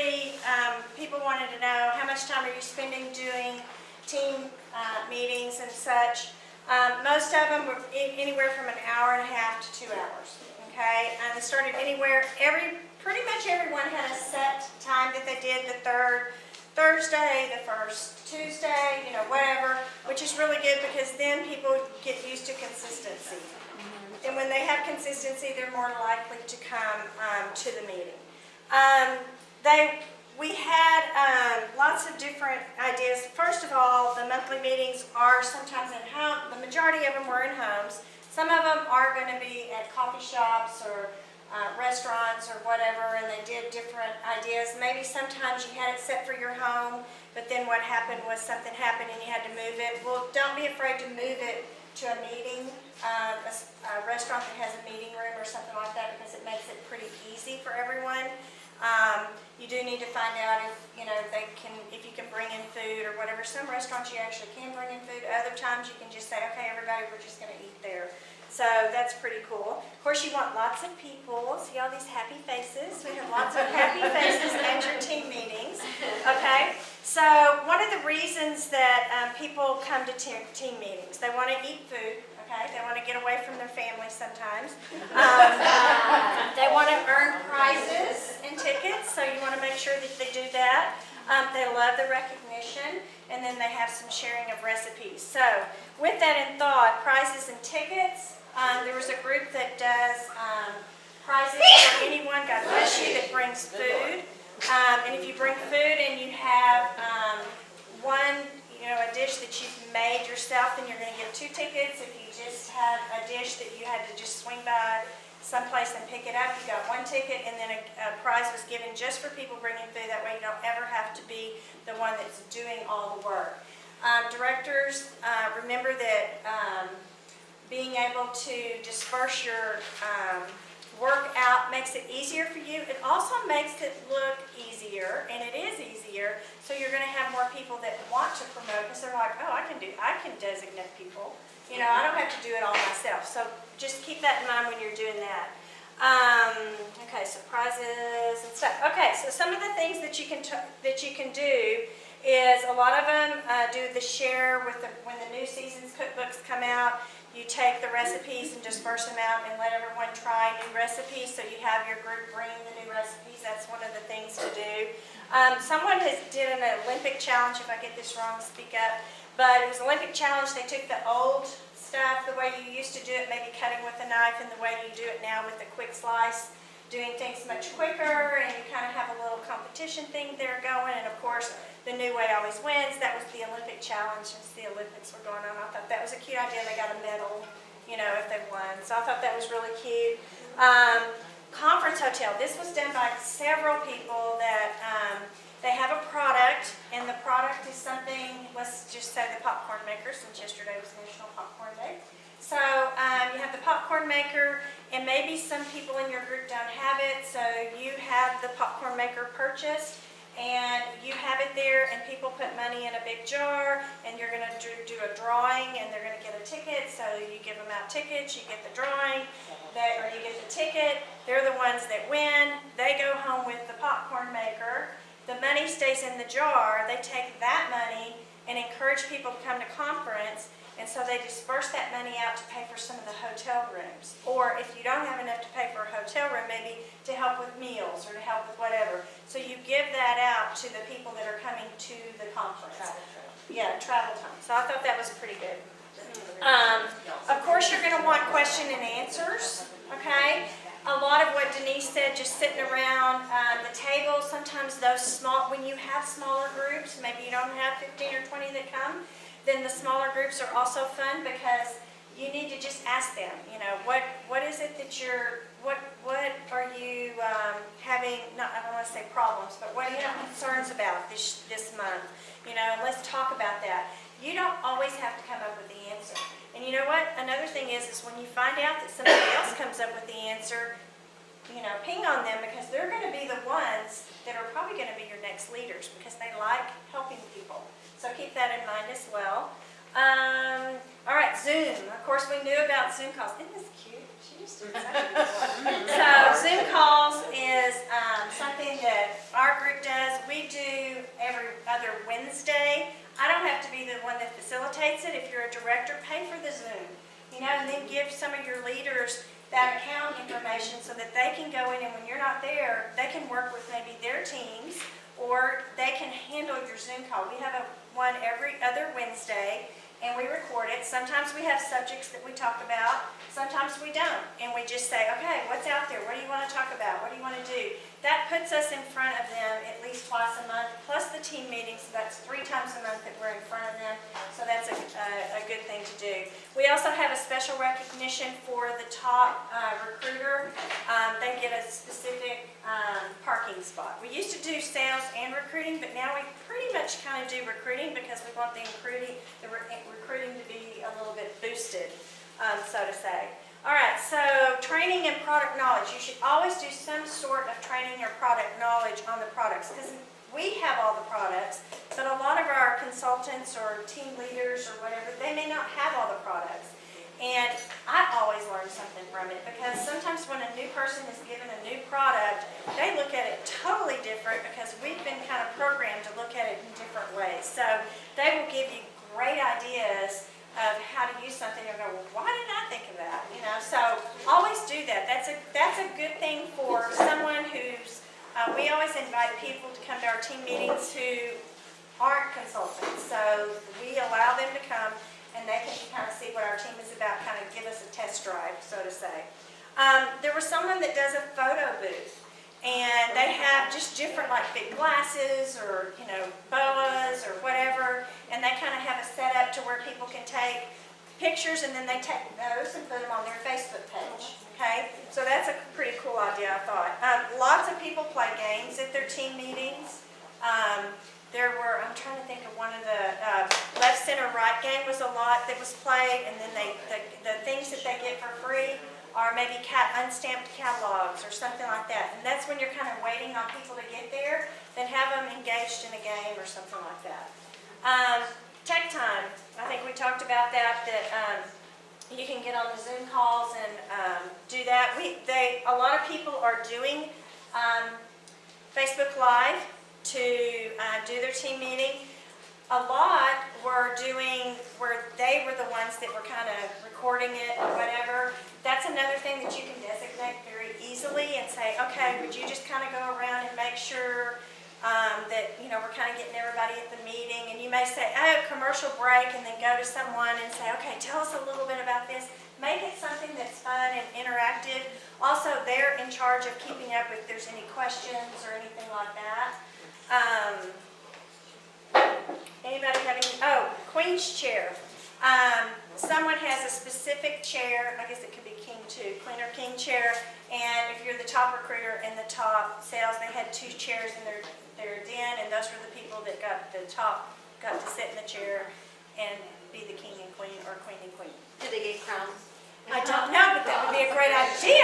basically, people wanted to know how much time are you spending doing team meetings and such. Most of them were anywhere from an hour and a half to 2 hours. Okay, and they started anywhere. Pretty much everyone had a set time that they did. The third Thursday, the first Tuesday, whatever, which is really good because then people get used to consistency. And when they have consistency, they're more likely to come to the meeting. We had lots of different ideas. First of all, the monthly meetings are sometimes in home. The majority of them were in homes. Some of them are going to be at coffee shops or restaurants or whatever, and they did different ideas. Maybe sometimes you had it set for your home, but then what happened was something happened and you had to move it. Well, don't be afraid to move it to a meeting, a restaurant that has a meeting room or something like that, because it makes it pretty easy for everyone. You do need to find out if you can bring in food or whatever. Some restaurants you actually can bring in food. Other times you can just say, okay, everybody, we're just going to eat there. So that's pretty cool. Of course, you want lots of people. See all these happy faces? We have lots of happy faces at your team meetings. Okay? So one of the reasons that people come to team meetings, they want to eat food. Okay? They want to get away from their family sometimes. They want to earn prizes and tickets, so you want to make sure that they do that. They love the recognition, and then they have some sharing of recipes. So with that in thought, prizes and tickets. There was a group that does prizes for anyone, God bless you, that brings food. And if you bring food and you have a dish that you've made yourself, then you're going to get 2 tickets. If you just have a dish that you had to just swing by someplace and pick it up, you got 1 ticket, and then a prize was given just for people bringing food. That way you don't ever have to be the one that's doing all the work. Directors, remember that being able to disperse your work out makes it easier for you. It also makes it look easier, and it is easier, so you're going to have more people that want to promote because they're like, oh, I can designate people. I don't have to do it all myself. So just keep that in mind when you're doing that. Okay, so prizes and stuff. Okay, so some of the things that you can do is a lot of them do the share with when the new season's cookbooks come out. You take the recipes and disperse them out and let everyone try new recipes. So you have your group bring the new recipes. That's one of the things to do. Someone did an Olympic challenge. If I get this wrong, speak up. But it was an Olympic challenge. They took the old stuff, the way you used to do it, maybe cutting with a knife, and the way you do it now with a quick slice, doing things much quicker, and you kind of have a little competition thing there going. And of course, the new way always wins. That was the Olympic challenge since the Olympics were going on. I thought that was a cute idea. They got a medal, if they won. So I thought that was really cute. Conference hotel. This was done by several people that they have a product, and the product is something, let's just say the popcorn maker, since yesterday was National Popcorn Day. So you have the popcorn maker, and maybe some people in your group don't have it, so you have the popcorn maker purchased, and you have it there, and people put money in a big jar, and you're going to do a drawing, and they're going to get a ticket, so you give them out tickets, you get the drawing, or you get the ticket. They're the ones that win. They go home with the popcorn maker. The money stays in the jar. They take that money and encourage people to come to conference, and so they disperse that money out to pay for some of the hotel rooms. Or if you don't have enough to pay for a hotel room, maybe to help with meals or to help with whatever. So you give that out to the people that are coming to the conference. Travel time. So I thought that was pretty good. Of course, you're going to want question and answers, okay? A lot of what Denise said, just sitting around the table, sometimes those when you have smaller groups, maybe you don't have 15 or 20 that come, then the smaller groups are also fun because you need to just ask them, what is it that what are you having, I don't want to say problems, but what do you have concerns about this month? Let's talk about that. You don't always have to come up with the answer. And you know what? Another thing is when you find out that somebody else comes up with the answer, ping on them, because they're going to be the ones that are probably going to be your next leaders because they like helping people. So keep that in mind as well. All right, Zoom. Of course, we knew about Zoom calls. Isn't this cute? She just did so Zoom calls is something that our group does. We do every other Wednesday. I don't have to be the one that facilitates it. If you're a director, pay for the Zoom. You know, and then give some of your leaders that account information so that they can go in, and when you're not there, they can work with maybe their teams, or they can handle your Zoom call. We have one every other Wednesday, and we record it. Sometimes we have subjects that we talk about, sometimes we don't, and we just say, okay, what's out there? What do you want to talk about? What do you want to do? That puts us in front of them at least twice a month, plus the team meetings, so that's 3 times a month that we're in front of them, so that's a good thing to do. We also have a special recognition for the top recruiter. They get a specific parking spot. We used to do sales and recruiting, but now we pretty much kind of do recruiting because we want the recruiting to be a little bit boosted, so to say. All right, so training and product knowledge. You should always do some sort of training or product knowledge on the products, because we have all the products, but a lot of our consultants or team leaders or whatever, they may not have all the products. And I always learn something from it, because sometimes when a new person is given a new product, they look at it totally different because we've been kind of programmed to look at it in different ways. So they will give you great ideas of how to use something and go, well, why didn't I think of that? You know, so always do that. That's a good thing for someone who's, we always invite people to come to our team meetings who aren't consultants. So we allow them to come and they can kind of see what our team is about, kind of give us a test drive, so to say. There was someone that does a photo booth. And they have just different, like big glasses or, you know, boas or whatever, and they kind of have a setup to where people can take pictures and then they take those and put them on their Facebook page, okay? So that's a pretty cool idea, I thought. Lots of people play games at their team meetings. I'm trying to think of one of the, left, center, right game was a lot that was played, and then the things that they get for free are maybe unstamped catalogs or something like that. And that's when you're kind of waiting on people to get there, then have them engaged in a game or something like that. Tech time. I think we talked about that you can get on the Zoom calls and do that. A lot of people are doing Facebook Live to do their team meeting. A lot were doing where they were the ones that were kind of recording it or whatever. That's another thing that you can designate very easily and say, okay, would you just kind of go around and make sure that, you know, we're kind of getting everybody at the meeting. And you may say, I have a commercial break, and then go to someone and say, okay, tell us a little bit about this. Make it something that's fun and interactive. Also, they're in charge of keeping up if there's any questions or anything like that. Anybody have any? Oh, Queen's chair. Someone has a specific chair, I guess it could be king too, queen or king chair, and if you're the top recruiter and the top sales, they had 2 chairs in their den, and those were the people that got to sit in the chair and be the king and queen, or queen and queen. Did they get crowns? I don't know, but that would be a great idea.